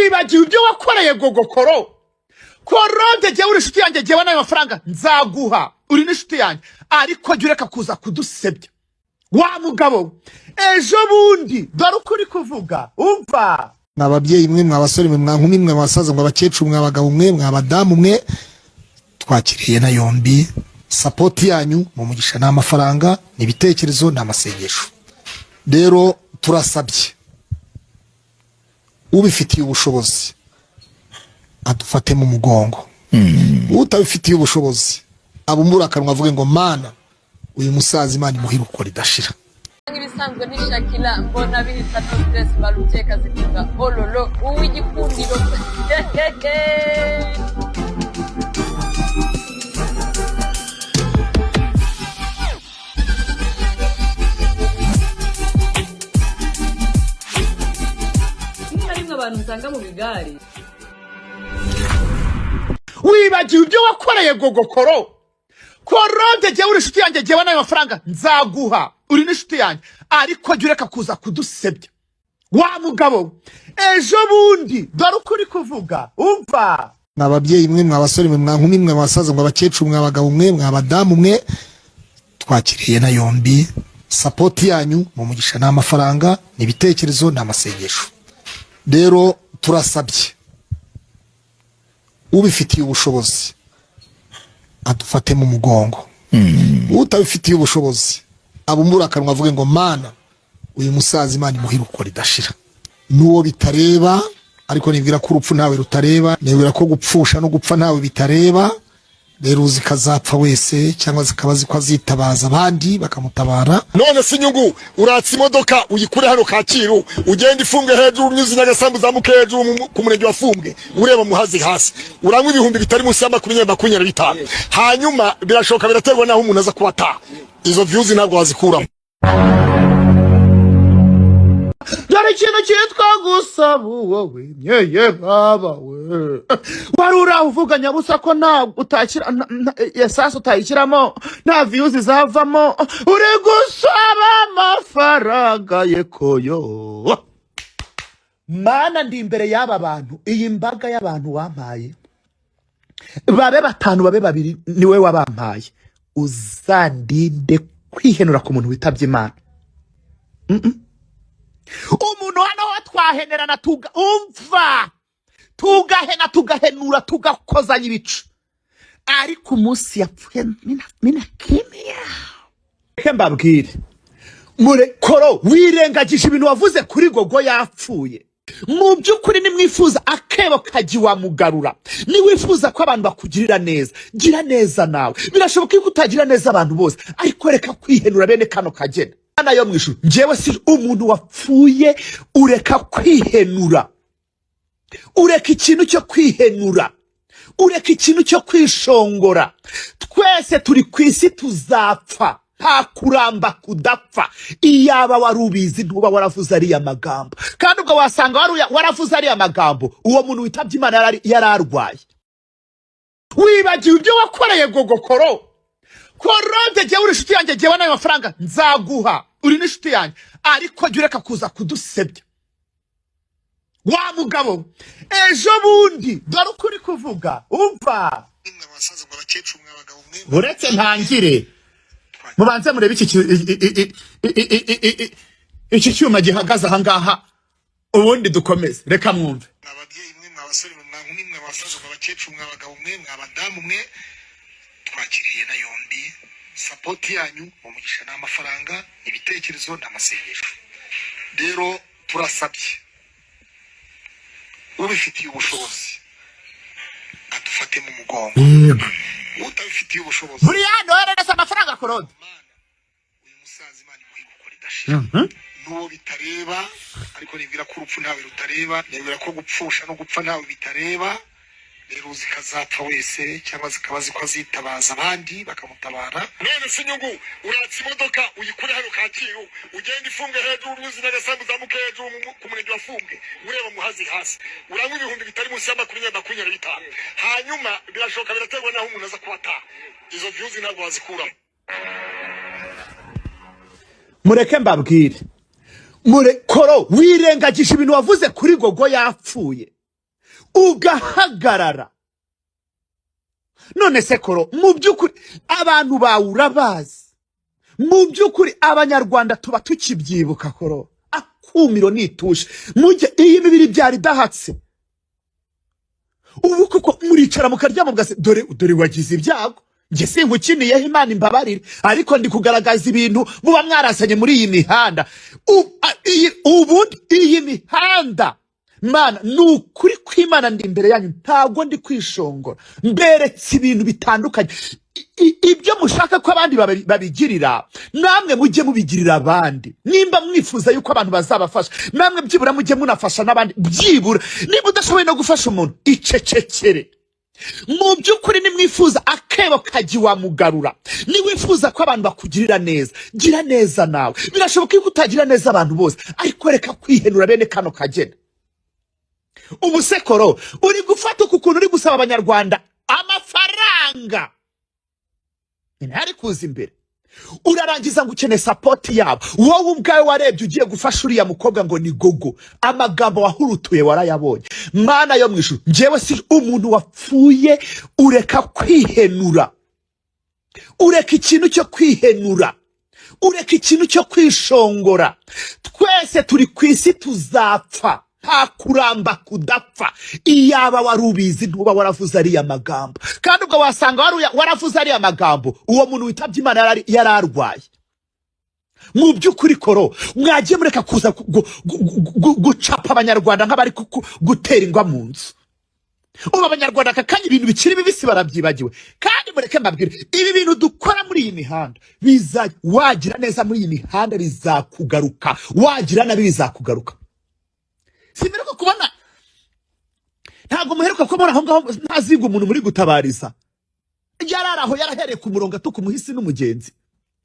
wibagiwe ibyo wakoreye gogokoro korode jyewe uri inshuti yanjye jyewe nayo mafaranga nzaguha uri n'inshuti yanjye ariko jya ureka kuza kudusebya wa mugabo ejo bundi dore uko uri kuvuga umva n'ababyeyi mwe mw'abasore mwe mwankumi mwe abasaza mwe abakecuru mwe abagabo mwe mw'abadamu mwe twakiriye na yombi support yanyu mu mugisha n'amafaranga n'ibitekerezo n'amasengesho rero turasabye ubifitiye ubushobozi adufate mu mugongo utabifitiye ubushobozi abumbura akanwa avuge ngo mana uyu musaza Imana imuhira uko ridashira ibisanzwe n'ishakira mbona bihita no stress baruteka zivuga ololo uw'igikundiro abantu nsanga mu bigari wibagiwe ibyo wakoreye gogokoro korode jyewe uri inshuti yanjye jyewe nayo mafaranga nzaguha uri n'inshuti yanjye ariko jya ureka kuza kudusebya wa mugabo ejo bundi dore uko uri kuvuga umva n'ababyeyi mwe mw'abasore mwe mwankumi mwe abasaza mwe abakecuru mwe abagabo mwe mw'abadamu mwe twakiriye na yombi support yanyu mu mugisha n'amafaranga n'ibitekerezo n'amasengesho rero turasabye ubifitiye ubushobozi adufate mu mugongo utabifitiye ubushobozi abumbura akanwa avuge ngo mana uyu musaza Imana imuhira uko ridashira nuwo bitareba ariko nibwira ko urupfu ntawe rutareba nibwira ko gupfusha no gupfa ntawe bitareba rero uzikazapfa wese cyangwa zikaba zitabaza abandi bakamutabara none si nyungu uratse imodoka uyikure hano Kacyiru ugenda ifunge hejuru unyuze n'agasambu zamuke hejuru ku murenge wafumbwe ureba muhazi hasi uranywa ibihumbi bitari munsi ya 25 hanyuma birashoka biraterwa naho umuntu aza kubata izo views ntabwo wazikuramo dore ikintu cyitwa gusaba wowe nyeye baba we warura uvuga nyabusa ko nta utakira yesasa utayikiramo nta views zavamo uri gusaba amafaranga yekoyo mana ndi imbere y'aba bantu iyi mbaga y'abantu wampaye babe batanu babe babiri niwe wabampaye uzandinde kwihenura ku muntu witabye Imana umuntu hano twahenerana umva tugahena tugahenura tugakozanya ibicu ariko umunsi yapfuye mina kimya mbabwire murekoro wirengagije ibintu wavuze kuri gogo yapfuye mu by'ukuri nimwifuza akebo kaji wamugarura niwifuza ko abantu bakugirira neza gira neza nawe birashoboka ko utagira neza abantu bose ariko reka kwihenura bene kano kagena nayo mwishuru njewe si umuntu wapfuye ureka kwihenura ureka ikintu cyo kwihenura ureka ikintu cyo kwishongora twese turi kwisi tuzapfa nta kuramba kudapfa iyaba warubizi ntuba waravuze ariya magambo kandi ubwo wasanga waravuze ariya magambo uwo muntu witabye Imana yararwaye wibagiwe ibyo wakoreye gogokoro korode jyewe uri inshuti yanjye jyewe nayo mafaranga nzaguha uri n'inshuti yanjye ariko jya ureka kuza kudusebya wa mugabo ejo bundi dore uko uri kuvuga umva uretse ntangire mubanze murebe iki cyuma gihagaze ahangaha ubundi dukomeze reka mwumve n'ababyeyi mwe mw'abasore mwe mwankumi mwe abasaza mwe abakecuru mwe abagabo mwe mw'abadamu mwe twakiriye na yombi support yanyu mu mugisha n'amafaranga ibitekerezo n'amasengesho rero turasabye ubifitiye ubushobozi adufate mu mugongo utabifitiye ubushobozi buriya nohereza amafaranga korode uyu musaza Imana imuhira uko ridashira nuwo bitareba ariko nibwira ko urupfu ntawe rutareba nibwira ko gupfusha no gupfa ntawe bitareba rero zikazapfa wese cyangwa zikaba zitabaza abandi bakamutabara none si nyungu uratse imodoka uyikure hano Kacyiru ugenda ifunge hejuru unyuze n'agasambu zamuke hejuru ku murenge wafumbwe ureba muhazi hasi uranywa ibihumbi bitari munsi ya 25 hanyuma birashoka biraterwa naho umuntu aza kubata izo views ntabwo wazikuramo mureke mbabwire murekoro wirengagije ibintu wavuze kuri gogo yapfuye ugahagarara. None se koro mu by'ukuri abantu bawe urabazi, mu by'ukuri abanyarwanda tuba tukibyibuka koro, akumiro nitushe mujye iyi mibiri byari dahatse. Ubu kuko muricara mukaryama mugase dore wagize ibyago, nge sinkukiniyeho Imana imbabarire, ariko ndi kugaragaza ibintu muba mwarasanye muri iyi mihanda. Iyi mihanda Mana nukuri kw'Imana ndi imbere yanyu, ntago ndi kwishongora, mberetse ibintu bitandukanye. Ibyo mushaka ko abandi babigirira namwe mujye mubigirira abandi. Nimba mwifuza yuko abantu bazabafasha, namwe byibura mujye munafasha n'abandi. Byibura niba udashoboye no gufasha umuntu, icecekere. Mu by'ukuri nimwifuza akebo kaji wamugarura, niwifuza ko abantu bakugirira neza, gira neza nawe. Birashoboka yuko utagira neza abantu bose, ariko reka kwihenura bene kano kagena. Umusekoro uri gufata ukuntu uri gusaba abanyarwanda amafaranga, ntari kuza imbere, urarangiza ngo ukene support yabo. Wowe ubwawe warebye ugiye gufasha uriya mukobwa ngo ni gogo, amagambo wahurutuye warayabonye. Mana yo mwishu, njewe si umuntu wapfuye. Ureka kwihenura, ureka ikintu cyo kwihenura, ureka ikintu cyo kwishongora. Twese turi kwisi tuzapfa, nta kuramba kudapfa. Iyaba warubizi ntuba waravuze ariya magambo, kandi ubwo wasanga waravuze ariya magambo uwo muntu witabye Imana yararwaye. Mu by'ukuri koro mwagiye mureka kuza gucapa abanyarwanda nk'abari gutera ingwa mu nzu. Ubu abanyarwanda akakanya ibintu bikiri bibisi barabyibagiwe. Kandi mureke mbabwire, ibi bintu dukora muri iyi mihanda wagira neza muri iyi mihanda bizakugaruka, wagira nabi bizakugaruka. Simeruka kubona, ntago muheruka kubona aho ngaho ntaziga umuntu muri gutabariza yararaho yarahereye ku murongo atuka umuhisi n'umugenzi.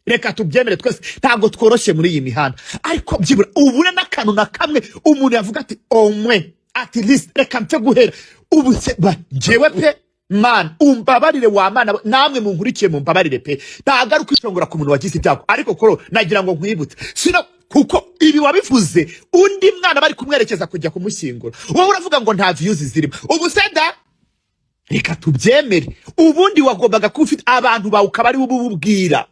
Reka tubyemere twese ntago tworoshye muri iyi mihanda, ariko byibura ubure n'akantu na kamwe umuntu yavuga ati omwe at least reka mfe guhera ubu se jewe pe man umbabarire wa Mana, namwe munkurikiye mumbabarire pe. Ntagaruka ishongora ku muntu wagize ibyago, ariko koro nagira ngo nkwibutse sino kuko ibi wabivuze undi mwana bari kumwerekeza kujya kumushyingura, wowe uravuga ngo nta views zirimo. Ubu seda reka tubyemere, ubundi wagombaga kuba ufite abantu bawe ukaba ari bububwira,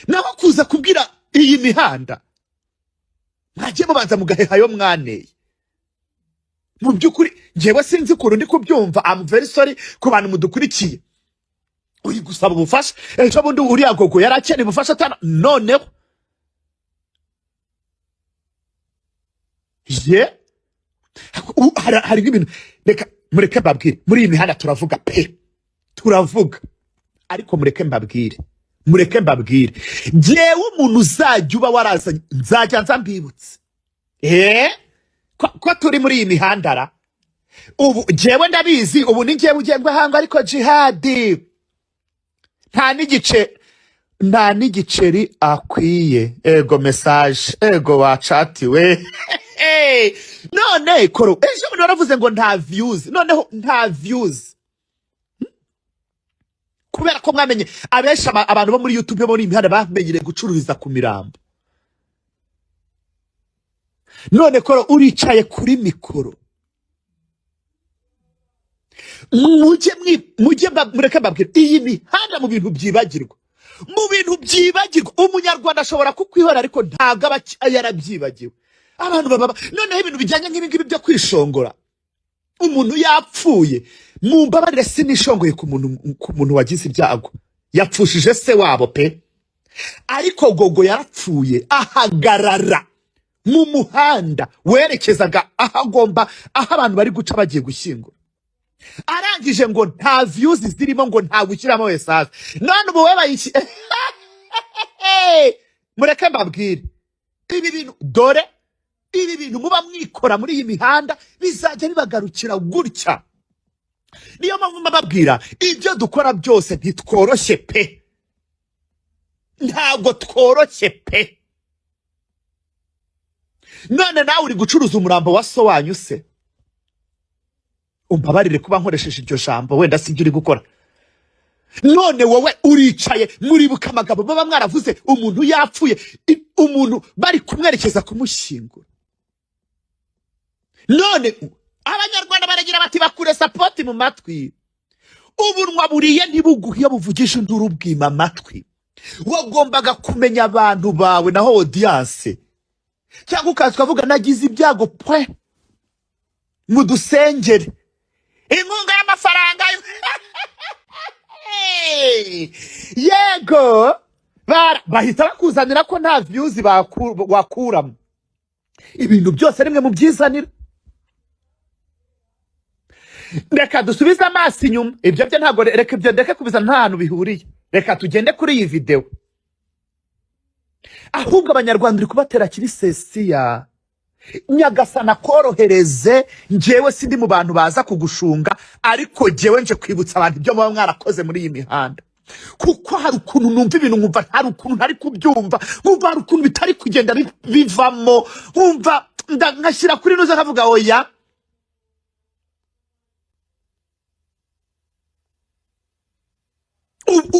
naho kuza kubwira iyi mihanda mwagiye mubanza mugahehayo mwaneye. Mu by'ukuri njyewe sinzi ukuntu ndi kubyumva. I'm very sorry ku bantu mudukurikiye. Uri gusaba ubufasha, ejo bundi uriya gogo yarakeneye ubufasha atana, noneho hari ibintu. Reka mureke mbabwire, muri iyi mihanda turavuga pe, turavuga, ariko mureke mbabwire jewe umuntu uzajya uba warazanye nzajya nza mbibutse ko turi muri iyi mihanda ra. Ubu jewe ndabizi, ubu ni jewe ugengwe hanga, ariko jihadi nta n'igiceri akwiye. Ego message, ego wacatiwe. None koro ejo bundi waravuze ngo nta views, noneho nta views kubera ko mwamenye abesha abantu bo muri YouTube bo muri imihanda bamenyire gucururiza ku mirambo. None koro uricaye kuri mikoro, mureke mbabwire iyi mihanda mu bintu byibagirwa, umunyarwanda ashobora kukwihora ariko ntago aba yarabyibagiwe. Abantu baba noneho ibintu bijyanye nk'ibi ngibi byo kwishongora. Umuntu yapfuye, mumbabarire sinishongoye ku muntu wagize ibyago, yapfushije se wabo pe, ariko gogo yarapfuye ahagarara mu muhanda werekezaga aho abantu bari guca bagiye gushyingura. Arangije ngo nta views zirimo, ngo nta gushyiramo message. None ubu webayishi mureke mbabwire ibi bintu, dore ibi bintu muba mwikora muri iyi mihanda bizajya bibagarukira gutya. Niyo mpamvu mbabwira ibyo dukora byose ntitworoshye pe, ntabwo tworoshye pe. None nawe uri gucuruza umurambo wa so wanyu se, umbabarire kuba nkoresheje iryo jambo, wenda sibyo uri gukora. None wowe uricaye muribuka amagambo baba mwaravuze, umuntu yapfuye, umuntu bari kumwerekeza kumushyingura. None abanyarwanda baragira baragira bati bakure sapoti mu matwi. Ubunwa buriye ntibuguhe iyo buvugisha induru bwima amatwi. Wagombaga kumenya abantu bawe naho audience. Cyangwa ukaza ukavuga nagize ibyago pwe. Mudusengere. Inkunga y'amafaranga. Yego. Bahita bakuzanira ko nta views wakuramo. Ibintu byose rimwe mu byizanira. Reka dusubize amaso inyuma. Ibyo byo ntago reka ibyo ndeke kubiza nta hantu bihuriye. Reka tugende kuri iyi video. Ahubwo abanyarwanda uri kubatera kiri sesiya. Nyagasana korohereze, njyewe sindi mu bantu baza kugushunga, ariko njyewe nje kwibutsa abantu ibyo muba mwarakoze muri iyi mihanda. Kuko hari ukuntu numva ibintu nkumva hari ukuntu ntari kubyumva, nkumva hari ukuntu bitari kugenda bivamo, nkumva nkashyira kuri nuza nkavuga oya.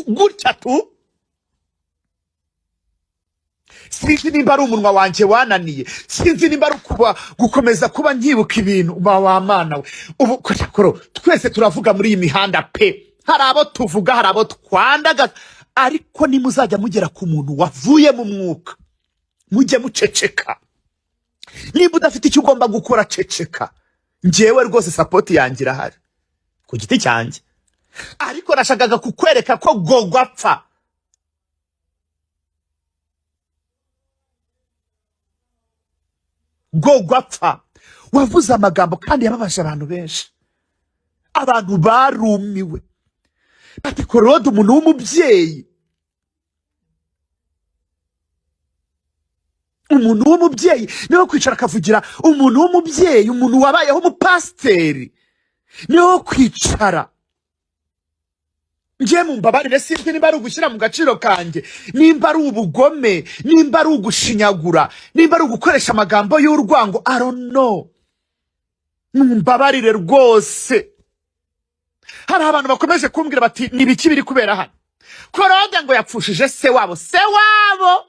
Gutya tu sinzi nimba ari umunwa wanjye wananiye, sinzi nimba ari gukomeza kuba nkibuka ibintu wa mana we. Ubu koro twese turavuga muri iyi mihanda pe, hari abo tuvuga hari abo twandaga, ariko nimuzajya mugera ku muntu wavuye mu mwuka mujye muceceka. Niba udafite icyo ugomba gukora ceceka. Njyewe rwose support yanjye irahari ku giti cyanjye, ariko nashakaga kukwereka ko Gogo apfa. Gogo apfa wavuze amagambo kandi yababaje abantu benshi. Abantu barumiwe bati Korode umuntu w'umubyeyi, umuntu w'umubyeyi niwe kwicara akavugira umuntu w'umubyeyi, umuntu wabayeho umupasiteri niwe kwicara. Ngiye mumbabarire sinzi nimba ari ugushyira mu gaciro kanjye, nimba ari ubugome, nimba ari ugushinyagura, nimba ari ugukoresha amagambo y'urwango, I don't know. Mumbabarire rwose. Hari abantu bakomeje kumbwira bati nibiki biri kubera hano. Korode ngo yapfushije se wabo. Se wabo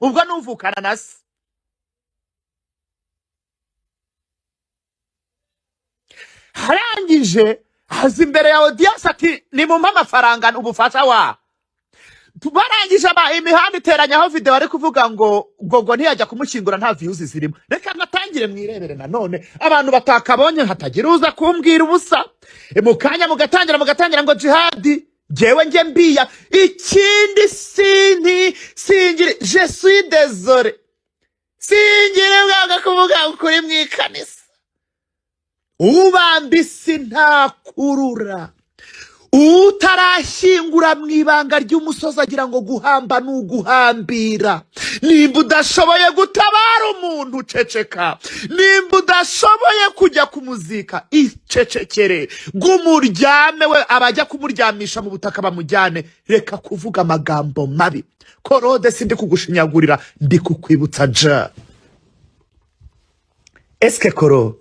ubwo nuvukana na se. Harangije haza imbere ya audience ati ni mu amafaranga ubufasha wa. Tubarangije imihanda iteranyaho video ari kuvuga ngo Gogo ntiyajya kumushyingura nta views zirimo. Reka natangire mwirebere nanone abantu batakabonye hatagira uza kumbwira ubusa. Mukanya mugatangira ngo jihadi. Jewe nge mbiya ikindi singire je suis désolé. Singire bwaga kuvuga ukuri mwikanisa. Ubambisi ntakurura. Utarashyingura mwibanga ry'umusozi agira ngo guhamba nuguhambira. Nimba udashoboye gutabara umuntu ceceka. Nimba udashoboye kujya kumuzika icecekere. Gumuryame we abajya kumuryamisha mu butaka bamujyane. Reka kuvuga amagambo mabi. Korode sindi kugushinyagurira, ndi kukwibutsa ja. Eske Koro,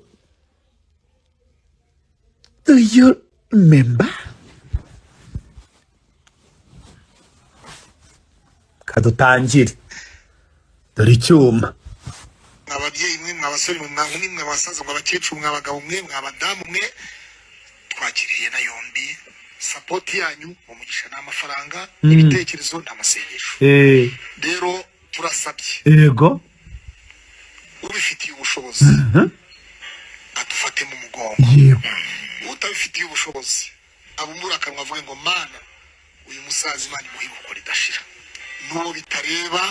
do you remember? Kadutangire dore icyuma. Ababyeyi mwe mwabasore mwe mwabasaza mwabakecuru mwabagabo mwe mwabadamu mwe twakiriye na yombi support yanyu umugisha n'amafaranga ibitekerezo n'amasengesho. Rero turasabye Yego ubifitiye ubushobozi atufate mu mugongo. Yego utabifitiye ubushobozi abumura akanwa avuge ngo mana uyu musazi Imana imuhibe uko ridashira. Nuwo bitareba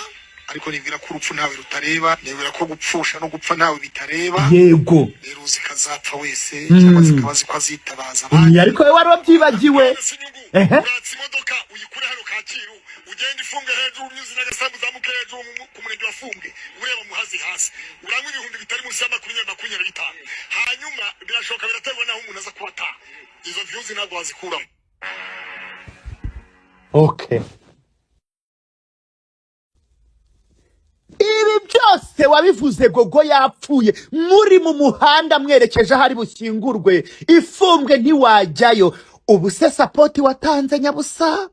ariko nibwira ko urupfu ntawe rutareba, nibwira ko gupfusha no gupfa ntawe bitareba. Yego rero uzikazapfa wese cyangwa zikabazi ko azitabaza abandi. ariko we wari wabyibagiwe. Uratse imodoka uyikure hano Kacyiru ugenda ifunge hejuru unyuze n'agasambu zamuke hejuru ku murenge wafunge ureba muhazi hasi uranywa ibihumbi bitari munsi ya 20-25. Hanyuma birashoka biraterwa naho umuntu aza kubata izo views ntabwo wazikuramo. Okay. Ibi byose wabivuze Gogo yapfuye muri mu muhanda mwerekeje hari bushyingurwe ifumbwe ntiwajyayo. Ubu se support watanze nyabusa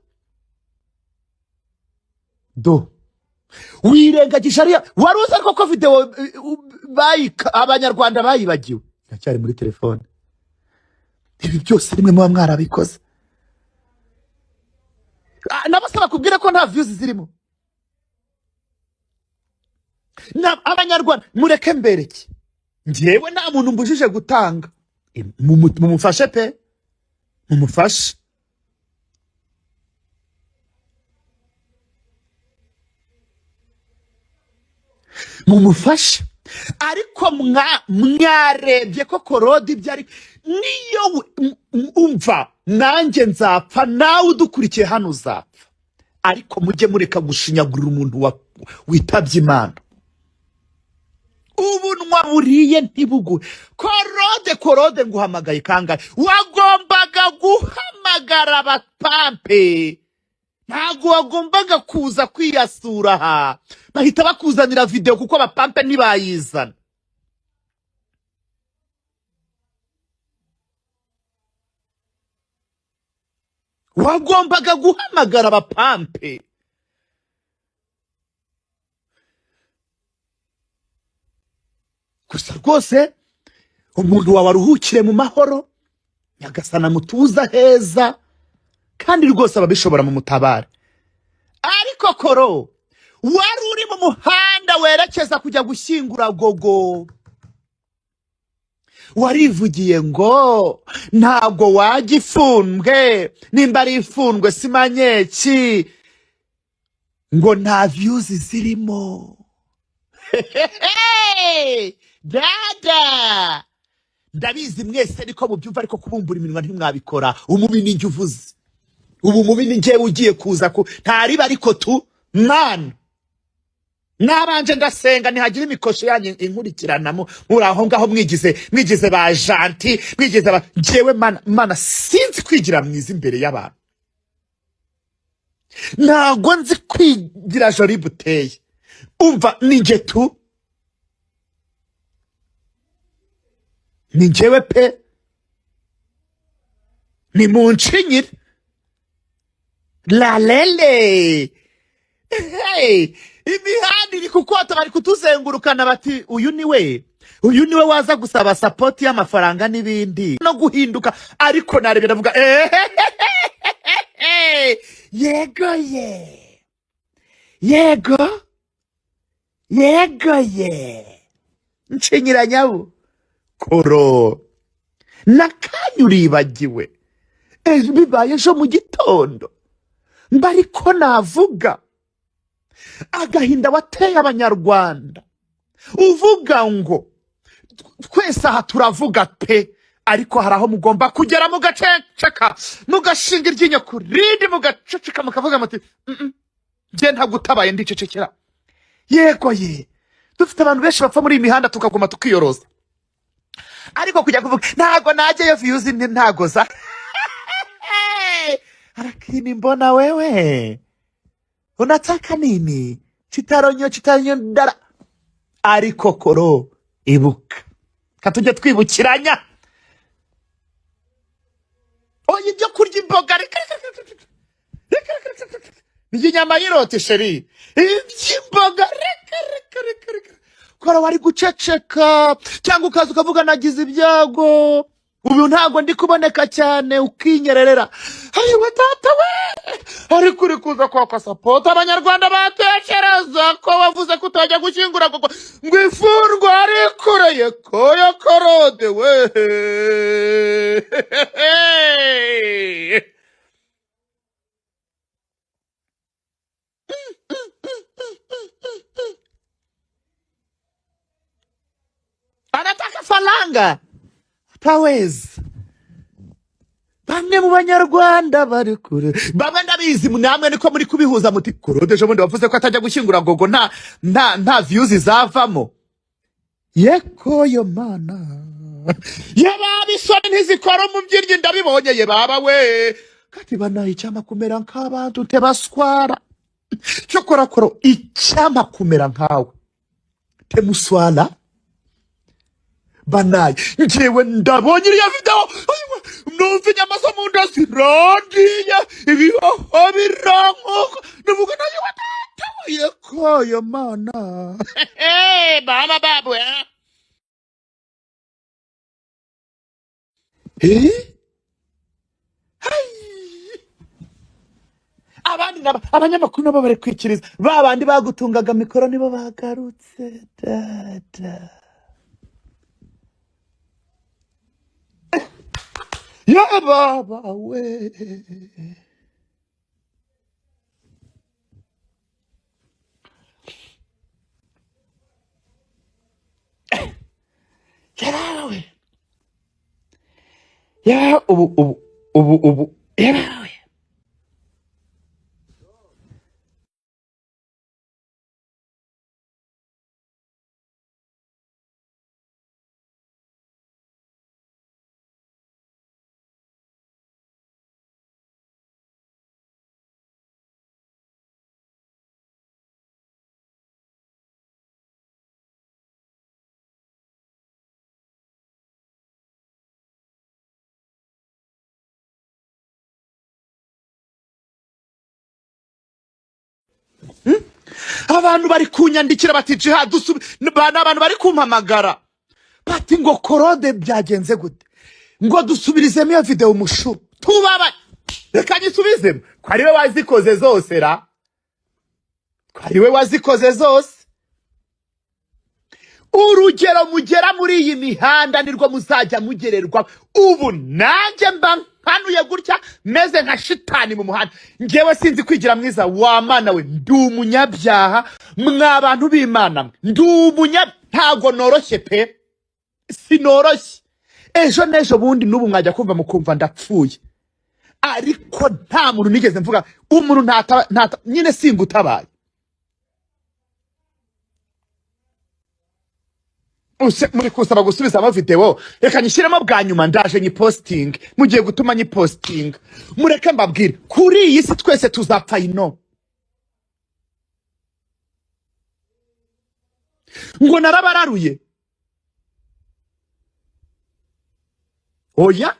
do wirengagije ariya waruze ko video abanyarwanda bayibagiwe. Ndacyari muri telefone ibi byose rimwe muba mwarabikoze. Nabasaba kubwira ko nta views zirimo. Abanyarwanda mureke mbereke, njyewe nta muntu mbujije gutanga. Mumufashe pe, mumufashe. Mumufashe. Ariko mwarebye ko Korode ibyo ari niyo umva nanjye nzapfa nawe udukurikiye hano uzapfa, ariko mujye mureka gushinyagurira umuntu witabye Imana. Ubunwa buriye ntibugu. Korode nguhamagaye kangahe? Wagombaga guhamagara abapampe, ntago wagombaga kuza kwiyasura aha. Bahita bakuzanira video kuko abapampe ntibayizana. Wagombaga guhamagara abapampe. Gusa rwose umuntu wawe aruhukire mu mahoro, Nyagasana mutuza heza, kandi rwose ababishobora mu mutabare. Ariko Koro wari uri mu muhanda werekeza kujya gushyingura Gogo, warivugiye ngo ntabwo wajya ifunzwe, nimba ari ifunzwe simanyeki, ngo nta views zirimo. Dada ndabizi mwese niko mubyumva, ariko kubumbura iminwa ntimwabikora. Umubi ni njye uvuze, ubu mubi ni njye ugiye kuza ku ntariba, ariko tu mana nabanje ndasenga ntihagira imikosho yanyu inkurikiranamo, muri aho ngaho mwigize ba janti, mwigize ba njyewe mana sinzi kwigira mwiza imbere y'abantu, ntago nzi kwigira jori buteye. Umva ni njye tu, ni njyewe pe, ni munshinyire la lele. Hey, imihanda iri kukota, bari kutuzengurukana bati uyu niwe waza gusaba support y'amafaranga n'ibindi no guhinduka. Ariko narebye ndavuga yego nshinyira nyabu. Koro nakanyuribagiwe bibaye ejo mu gitondo, mbariko navuga agahinda wateye abanyarwanda, uvuga ngo twese aha turavuga pe, ariko hari aho mugomba kugera mugaceceka, mugashinga iryinyo ku rindi, mugaceceka mukavuga muti njye ntagutabaye ndicecekera. Yego dufite abantu benshi bapfa muri iyi mihanda tukaguma tukiyoroza, ariko kujya kuvuga ntago najyayo views ntago za lakini mbona wewe unataka nini? Chitaronyo ndara. Ariko Koro ibuka, katujye twibukiranya. Oye ibyo kurya imboga ni nyama y'iroti sheri, iby'imboga reka. Kora wari guceceka cyangwa ukaza ukavuga nagize ibyago, ubu ntago ndi kuboneka cyane ukinyererera. Ayiwe tata we, ariko uri kuza kwaka support abanyarwanda batekereza ko wavuze ko utajya gushyingura Gogo ngo ifungwe, arikoreye ko ya Korode we. Anataka falanga tawezi. Bamwe mu banyarwanda bari kure, bamwe ndabizi namwe niko muri kubihuza muti Korode ejo bundi wavuze ko atajya gushyingura Gogo nta views zavamo. Yeko yo mana yababisoni ntizikora umubyinnyi ndabibonye ye baba we, kati banaye icyama kumera nk'abantu tebaswara. Cyokora Koro icyama kumera nkawe temuswala banaye. Njyewe ndabonye iriya video, numva inyama zo mu nda zirangiye, ibihoho birankuka, ndavuga nayo watatabuye koyo mana. Baba babu abandi abanyamakuru nabo bari kwikiriza babandi bagutungaga mikoro nibo bagarutse dada ya baba we yarawe ya ubu yarawe abantu bari kunyandikira bati jihad abantu bari kumpamagara bati ngo korode byagenze gute ngo dusubirizemo iyo video mushu tubaba reka nyisubizemo ko ari we wazikoze zose ra ko ari we wazikoze zose urugero mugera muri iyi mihanda nirwo muzajya mugererwa ubu nanjye mba hanuye gutya meze nka shitani mu muhanda ngewe sinzi kwigira mwiza wa mana we ndi umunyabyaha mwabantu b'Imana ndi ntago noroshye pe sinoroshye ejo nejo bundi n'ubu mwajya kumva mukumva ndapfuye ariko nta muntu nigeze mvuga umuntu ntata nyine singutabaye muri kusaba gusubiza ama video reka nyishyiremo bwa nyuma ndaje nyi posting mugiye gutuma nyi posting mureke mbabwire kuri iyi si twese tuzapfa ino ngo narabararuye oya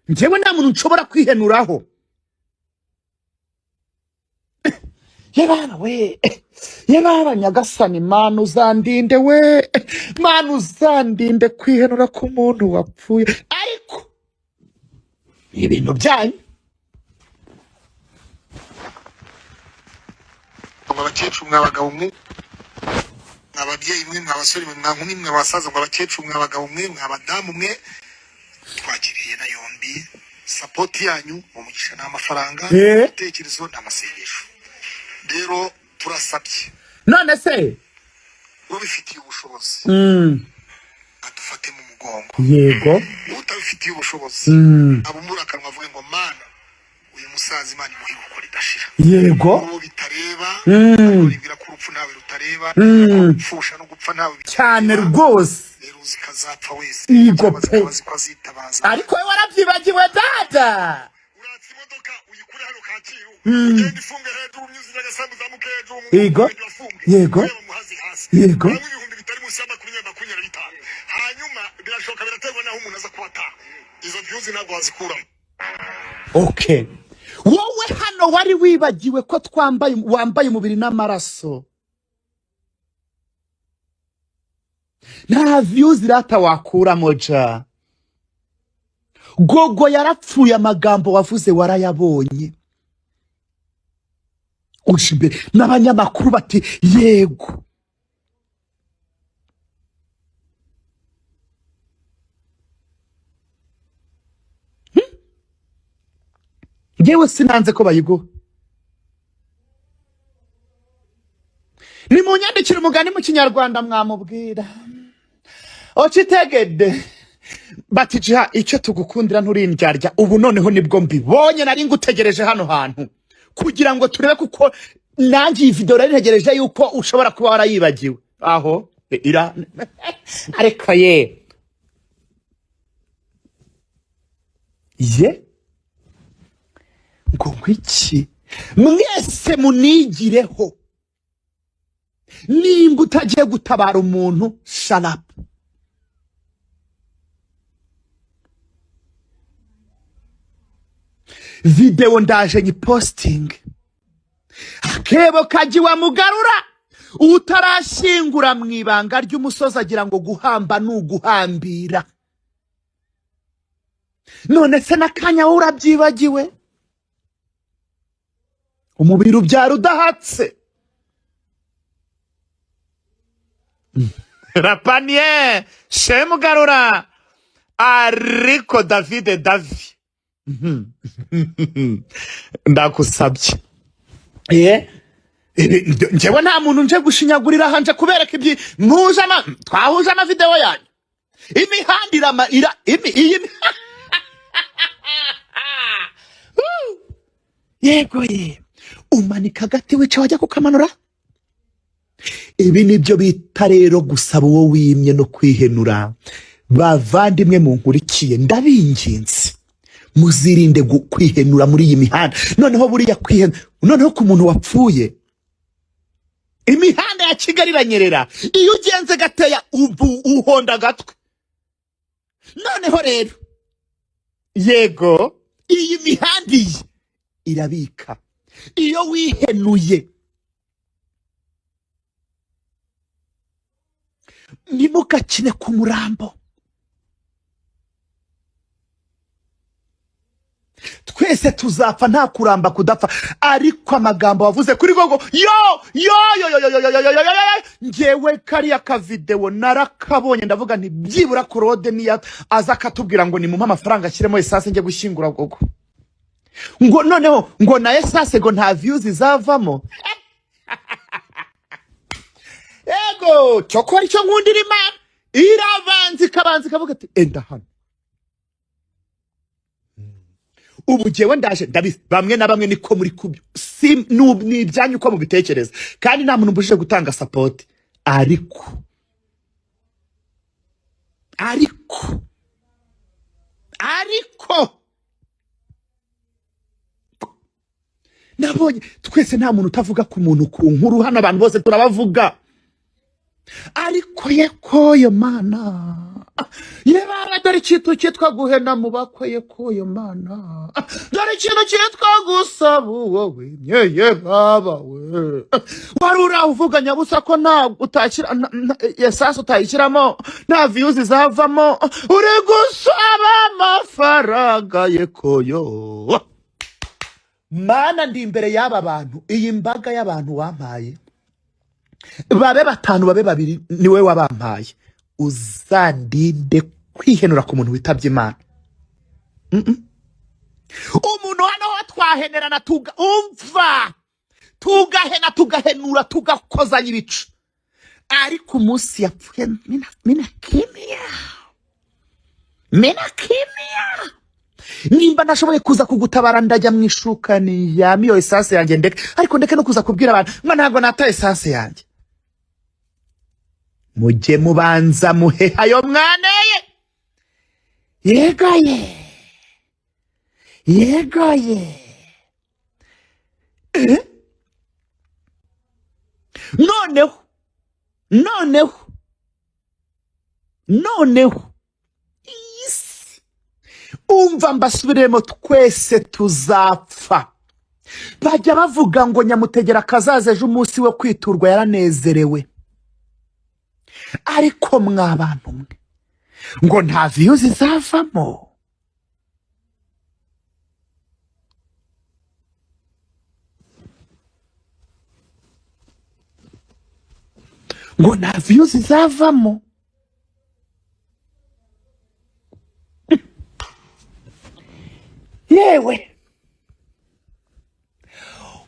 njyewe nta muntu nshobora kwihenuraho yebana we yebana nyagasani manu uzandinde we manu uzandinde kwihenura ku muntu wapfuye ariko ibintu byanyu abakecuru mwabagabo mwe ababyeyi mwe mwabasore mwe mwankumi mwe abasaza mwabakecuru mwabagabo mwe mwabadamu mwe twakiriye na yombi support yanyu mu mugisha n'amafaranga ibitekerezo n'amasengesho rero turasabye none se ubifitiye ubushobozi adufate mu mugongo yego utabifitiye ubushobozi abumurakanwa avuge ngo mana uyu musaza Imana imuhe gukora idashira yego uwo bitareba uribwira ko urupfu nawe rutareba upfusha no gupfa nawe cyane rwose rero uzikazapfa wese yego pe azitabaza ariko we warabyibagiwe dada uratse imodoka uyikure hano Kacyiru ugende ifunge hejuru unyuze n'agasambu zamuke hejuru yego yego yego ibihumbi bitari munsi ya 25 hanyuma birashoka biraterwa naho umuntu aza kubata izo views ntabwo wazikuramo okay wowe hano wari wibagiwe ko wambaye umubiri n'amaraso nta views rata wakuramo ja gogo yarapfuye amagambo wavuze warayabonye ushimbe n'abanyamakuru bati yego ngewe sinanze ko bayiguha ni mu nyandikira umugani mu kinyarwanda mwamubwira ochitegede batijha icyo tugukundira nturindyarya ubu noneho nibwo mbibonye nari ngutegereje hano hantu kugira ngo turebe kuko nanjye iyi video nari ntegereje yuko ushobora kuba warayibagiwe aho ira ariko ye ngo ngwiki mwese munigireho nimba utagiye gutabara umuntu sharap video ndaje nyi posting akebo kaji wa mugarura utarashingura mwibanga ry'umusozi agira ngo guhamba nuguhambira none se n'akanya wowe urabyibagiwe, umubiri ubyara udahatse. Rapanie shemugarura ariko David ndakusabye njyewe nta muntu nje gushinyagurira hanje kubereka ibyi twahuje amavideo yanyu imihanda yego ye umanika agati wica wajya kukamanura. Ibi nibyo bita rero gusaba uwo wimye no kwihenura. Bavandimwe munkurikiye ndabinginze muzirinde kwihenura muri iyi mihanda. Noneho buriya noneho ku muntu wapfuye imihanda ya Kigali iranyerera, iyo ugenze gateya uhonda gatwe. Noneho rero yego iyi mihanda iyi irabika iyo wihenuye. Nimugakine ku murambo, twese tuzapfa nta kuramba kudapfa. Ariko amagambo wavuze kuri gogo njyewe kariya kavideo narakabonye ndavuga nti byibura Claude niya aza katubwira ngo ni mu amafaranga ashyiremo esase nje gushyingura gogo, ngo noneho ngo na esase ngo nta views zavamo. Ego cyokora icyo nkundira Imana irabanza ikavuga ati enda hano. Ubu jewe ndaje ndabizi bamwe na bamwe niko muri kubyo ni ibyanyu uko mubitekereza, kandi nta muntu mbujije gutanga support. Ariko nabonye twese nta muntu utavuga ku muntu ku nkuru hano, abantu bose turabavuga. Ariko yekoyo Mana yebara dore ikintu cyitwa guhena mu bakwe. Yekoyo Mana dore ikintu cyitwa gusaba wowe nyeye baba we warura uvuga nyabusa ko nta utakira esase utayishyiramo nta views zavamo uri gusaba amafaranga. Yekoyo Mana ndi imbere y'aba bantu, iyi mbaga y'abantu wampaye, babe batanu babe babiri niwe wabampaye, uzandinde kwihenura ku muntu witabye Imana. Umuntu hano twahenerana tugahena tugahenura tugakozanya ibicu, ariko umunsi yapfuye mina kimia nimba nashoboye kuza kugutabara ndajya mu ishukani ya miyo esase yanjye ariko ndeke no kuza kubwira abantu ngo ntabwo nataye esase yanjye. Mujye mubanza muhe ayo mwaneye. Yegoye noneho umva mbasubiremo twese tuzapfa. Bajya bavuga ngo Nyamutegera kazaza ejo umunsi wo kwiturwa yaranezerewe, ariko mwabantu mwe ngo nta views zavamo. Ngo nta views zavamo. Yewe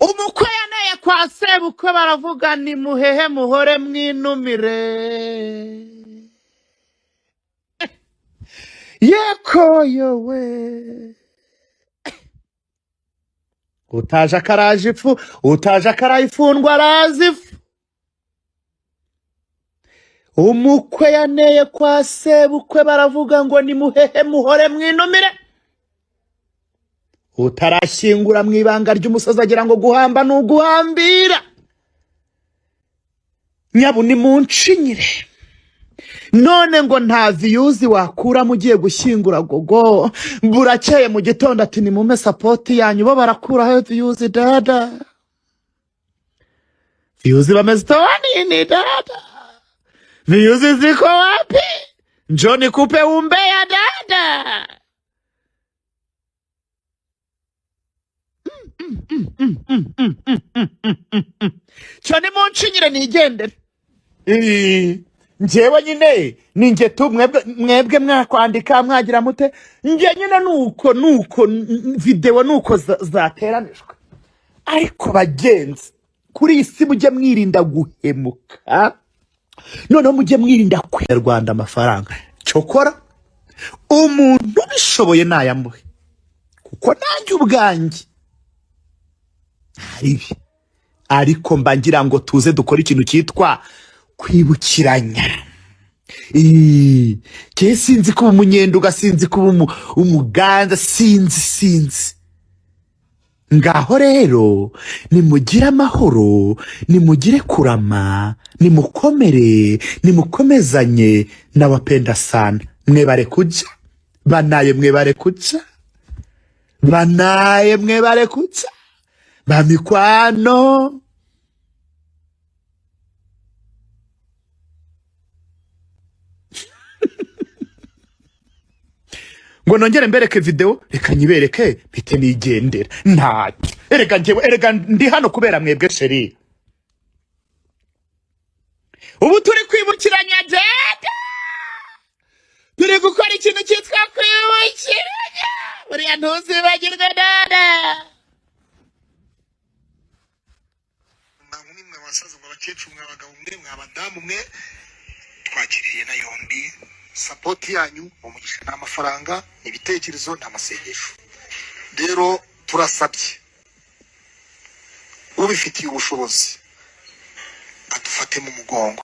umukwe yaneye kwa sebukwe baravuga ni muhehe muhore mwinumire. Yekoyo we utaje akaraje ifu, utaje akarayifundwa arazifu. Umukwe yaneye kwa sebukwe baravuga ngo ni muhehe muhore mwinumire. Utarashyingura mu ibanga ry'umusozi agira ngo guhamba n'uguhambira. Nyabu ni munshinyire. None ngo nta views wakura mugiye gushyingura gogo, burakeye mu gitondo ati ni mume support yanyu bo barakura views dada. Views bamezitoni ni dada. Views ziko wapi? Njoni kupe umbea dada. cyane munshinyire nigendere. Njyewe nyine ninjye tu mwebwe mwakwandika mwagira mute, njye nyine nuko video nuko zateranijwe. Ariko bagenzi kuri isi mujye mwirinda guhemuka, noneho mujye mwirinda kwirwanda amafaranga. Cyokora umuntu bishoboye nayamuhe, kuko nanjye ubwanjye haribi. Ariko mbangira ngo tuze dukora ikintu cyitwa kwibukiranya. Ke sinzi kuba umunyenduga, sinzi kuba umuganza, sinzi. Ngaho rero nimugire amahoro, nimugire kurama, nimukomere, nimukomezanye. Nawapenda sana. Mwebare kuja banaye, mwebare kuja banaye, mwebare kuja bamikwano. Ngo nongere mbereke video, reka nyibereke bite nigendera. Ntacyo. Erega ndi hano kubera mwebwe sheri. Ubu turi kwibukiranya dada. Turi gukora ikintu cyitwa kwibukiranya. Buriya ntuzibagirwe dada. Namwe mwe basaza mw'abakecuru mw'abagabo mwe mw'abadamu mwe twakiriye na yombi. Support yanyu umugisha n'amafaranga, ibitekerezo n'amasengesho. Rero turasabye ubifitiye ubushobozi adufate mu mugongo.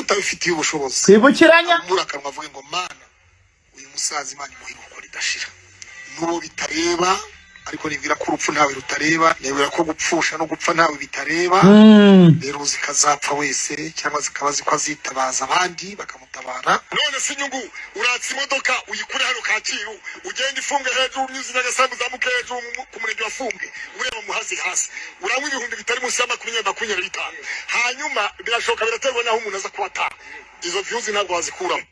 Utabifitiye ubushobozi kwibukiranya murakanwa avuge ngo mana uyu musaza Imana imuhiruko ridashira. Nubo bitareba, ariko nibwira ko urupfu ntawe rutareba, nibwira ko gupfusha no gupfa ntawe bitareba. Rero zikazapfa wese cyangwa zikaba zitabaza abandi bakamutabara. None si nyungu uratse imodoka uyikure hano Kacyiru ugenda ifunge hejuru unyuze n'agasambu zamuke hejuru ku murenge wa Fumbwe ureba muhazi hasi uranywa ibihumbi bitari munsi ya 25. Hanyuma birashoka biraterwa naho umuntu aza kubata izo views ntabwo wazikuramo.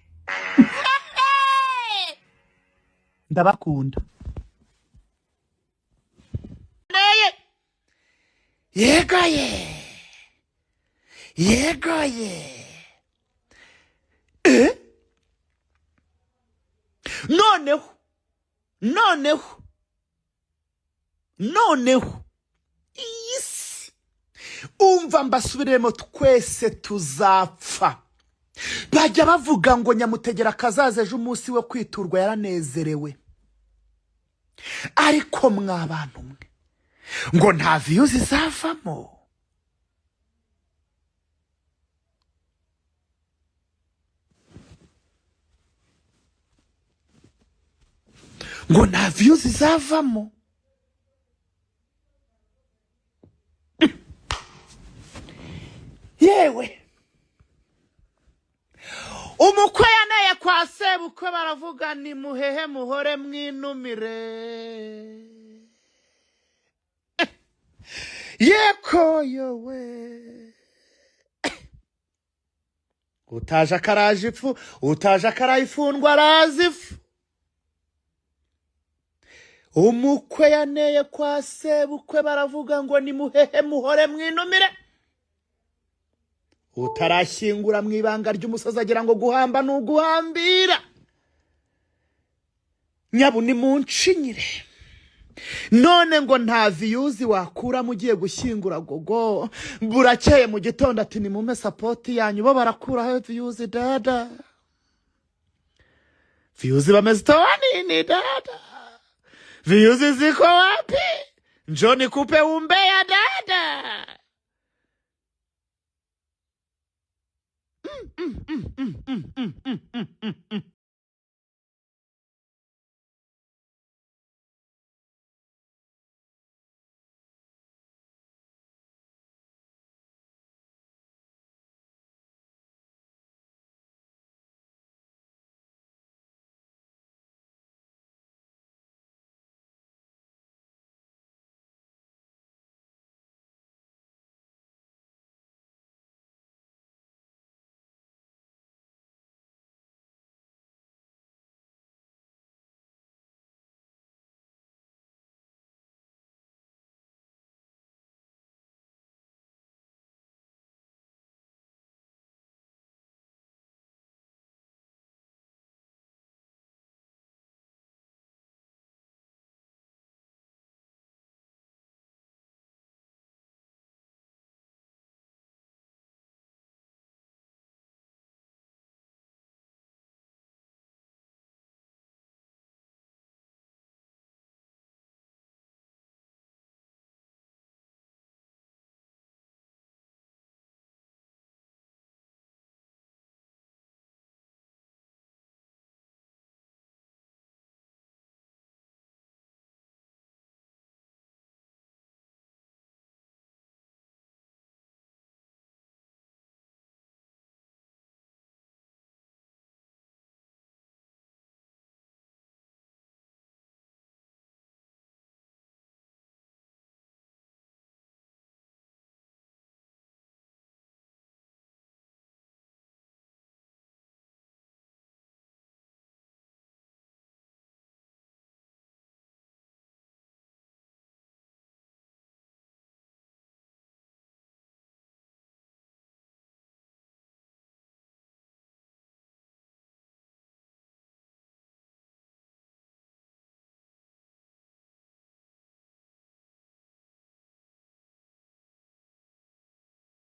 Ndabakunda. Yegoye. Noneho. Yes. Umva mbasubiremo, twese tuzapfa. Bajya bavuga ngo Nyamutegera kazaza ejo umunsi we kwiturwa yaranezerewe. Ariko mwabantu mwe ngo nta views zizavamo. Ngo nta views zizavamo. Yewe umukwe yanaye kwa sebukwe baravuga ni muhehe muhore mwinumire. Yeko yowe utaje akaraje ifu, utaje akarayifundwa arazifu. Umukwe yaneye kwa sebukwe baravuga ngo ni muhehe muhore mwinumire. Utarashyingura mwibanga ry'umusozi agira ngo guhamba n'uguhambira. Nyabu ni munshinyire. None ngo nta views wakura mugiye gushyingura gogo. Burakeye mu gitondo ati ni mume support yanyu bo barakura views dada. Views bamezitoa ni dada. Views ziko wapi? Njoni kupe umbea dada.